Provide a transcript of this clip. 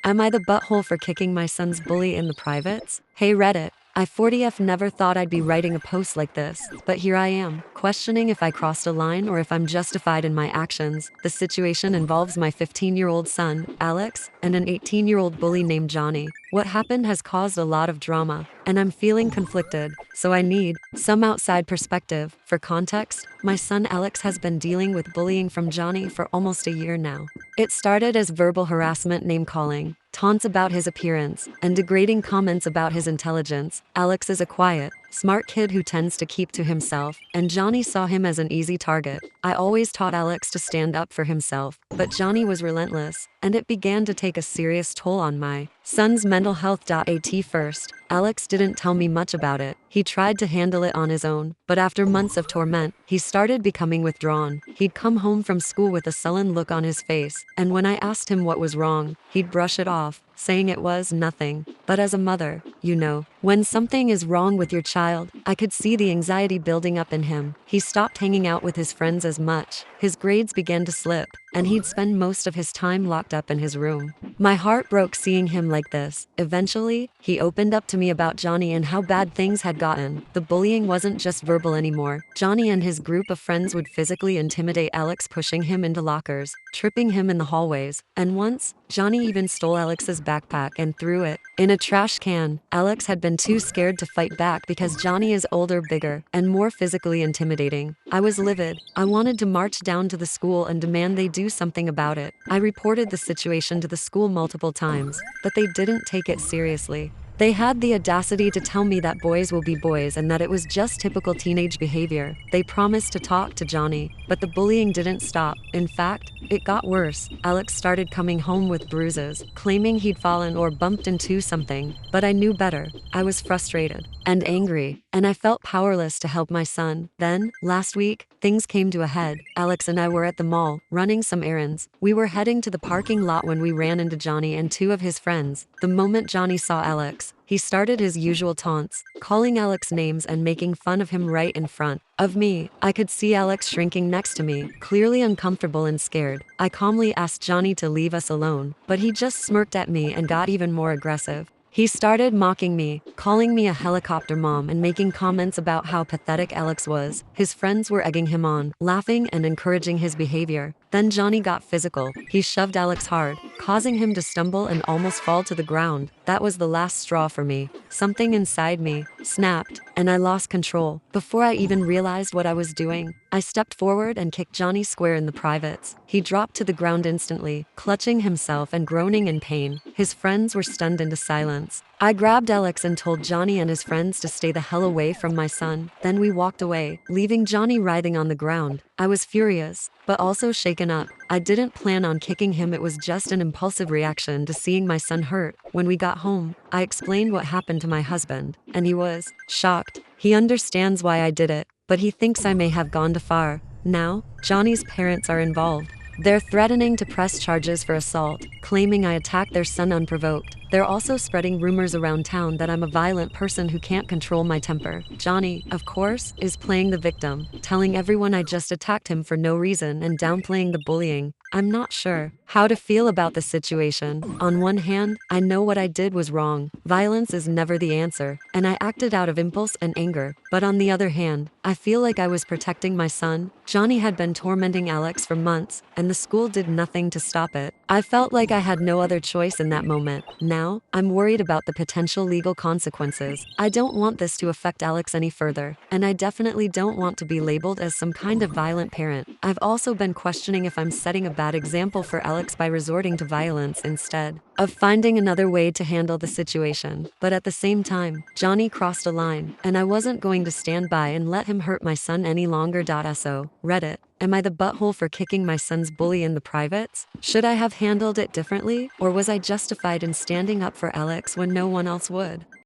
Am I the butthole for kicking my son's bully in the privates? Hey Reddit. I 40F never thought I'd be writing a post like this, but here I am, questioning if I crossed a line or if I'm justified in my actions. The situation involves my 15-year-old son, Alex, and an 18-year-old bully named Johnny. What happened has caused a lot of drama, and I'm feeling conflicted, so I need some outside perspective. For context, my son Alex has been dealing with bullying from Johnny for almost a year now. It started as verbal harassment, name-calling, taunts about his appearance, and degrading comments about his intelligence. Alex is a quiet, smart kid who tends to keep to himself, and Johnny saw him as an easy target. I always taught Alex to stand up for himself, but Johnny was relentless, and it began to take a serious toll on my son's mental health. At first, Alex didn't tell me much about it. He tried to handle it on his own, but after months of torment, he started becoming withdrawn. He'd come home from school with a sullen look on his face, and when I asked him what was wrong, he'd brush it off, saying it was nothing. But as a mother, you know, when something is wrong with your child, I could see the anxiety building up in him. He stopped hanging out with his friends as much, his grades began to slip, and he'd spend most of his time locked up in his room. My heart broke seeing him like this. Eventually, he opened up to me about Johnny and how bad things had gotten. The bullying wasn't just verbal anymore. Johnny and his group of friends would physically intimidate Alex, pushing him into lockers, tripping him in the hallways, and once, Johnny even stole Alex's backpack and threw it in a trash can. Alex had been too scared to fight back because Johnny is older, bigger, and more physically intimidating. I was livid. I wanted to march down to the school and demand they do something about it. I reported the situation to the school multiple times, but they didn't take it seriously. They had the audacity to tell me that boys will be boys and that it was just typical teenage behavior. They promised to talk to Johnny, but the bullying didn't stop. In fact, it got worse. Alex started coming home with bruises, claiming he'd fallen or bumped into something, but I knew better. I was frustrated and angry, and I felt powerless to help my son. Then, last week, things came to a head. Alex and I were at the mall, running some errands. We were heading to the parking lot when we ran into Johnny and two of his friends. The moment Johnny saw Alex, he started his usual taunts, calling Alex names and making fun of him right in front of me. I could see Alex shrinking next to me, clearly uncomfortable and scared. I calmly asked Johnny to leave us alone, but he just smirked at me and got even more aggressive. He started mocking me, calling me a helicopter mom and making comments about how pathetic Alex was. His friends were egging him on, laughing and encouraging his behavior. Then Johnny got physical. He shoved Alex hard, causing him to stumble and almost fall to the ground. That was the last straw for me. Something inside me snapped, and I lost control. Before I even realized what I was doing, I stepped forward and kicked Johnny square in the privates. He dropped to the ground instantly, clutching himself and groaning in pain. His friends were stunned into silence. I grabbed Alex and told Johnny and his friends to stay the hell away from my son. Then we walked away, leaving Johnny writhing on the ground. I was furious, but also shaken up. I didn't plan on kicking him, it was just an impulsive reaction to seeing my son hurt. When we got home, I explained what happened to my husband, and he was shocked. He understands why I did it, but he thinks I may have gone too far. Now, Johnny's parents are involved. They're threatening to press charges for assault, claiming I attacked their son unprovoked. They're also spreading rumors around town that I'm a violent person who can't control my temper. Johnny, of course, is playing the victim, telling everyone I just attacked him for no reason and downplaying the bullying. I'm not sure how to feel about the situation. On one hand, I know what I did was wrong. Violence is never the answer, and I acted out of impulse and anger. But on the other hand, I feel like I was protecting my son. Johnny had been tormenting Alex for months, and the school did nothing to stop it. I felt like I had no other choice in that moment. Now, I'm worried about the potential legal consequences. I don't want this to affect Alex any further, and I definitely don't want to be labeled as some kind of violent parent. I've also been questioning if I'm setting a bad example for Alex by resorting to violence instead of finding another way to handle the situation. But at the same time, Johnny crossed a line, and I wasn't going to stand by and let him hurt my son any longer. So, Reddit. Am I the butthole for kicking my son's bully in the privates? Should I have handled it differently, or was I justified in standing up for Alex when no one else would?